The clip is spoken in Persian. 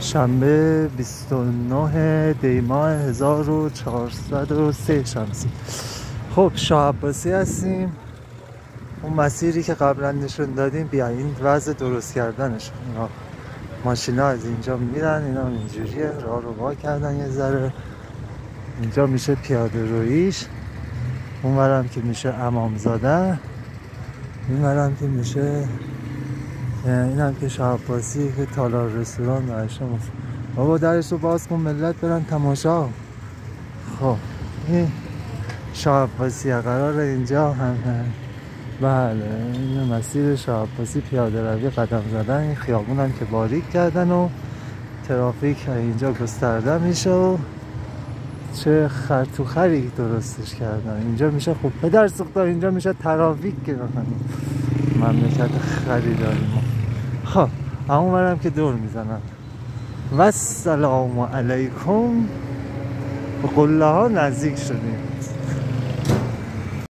شنبه 29 دی‌ماه 1403 شمسی. خب شاه عباسی هستیم. اون مسیری که قبلا نشون دادیم، بیا این وضع درست کردنش. ماشینا از اینجا میرن، اینا اینجوریه، راه رو وا کردن یه ذره. اینجا میشه پیاده رویش، اونورم که میشه امامزاده، اینورم که میشه اینم که شاه عباسی که تالار رستوران داشته. بابا درش رو باز کن ملت برن تماشا. خب این شاه عباسی قراره اینجا هم بله این مسیر شاه عباسی پیاده روی قدم زدن. این خیابون هم که باریک کردن و ترافیک اینجا گسترده میشه و چه خرطوخری درستش کردن. اینجا میشه خوب پدر سوخته، اینجا میشه ترافیک که مملکت خری داریم. خب همون برم که دور میزنن و السلام علیکم. به قله ها نزدیک شدیم.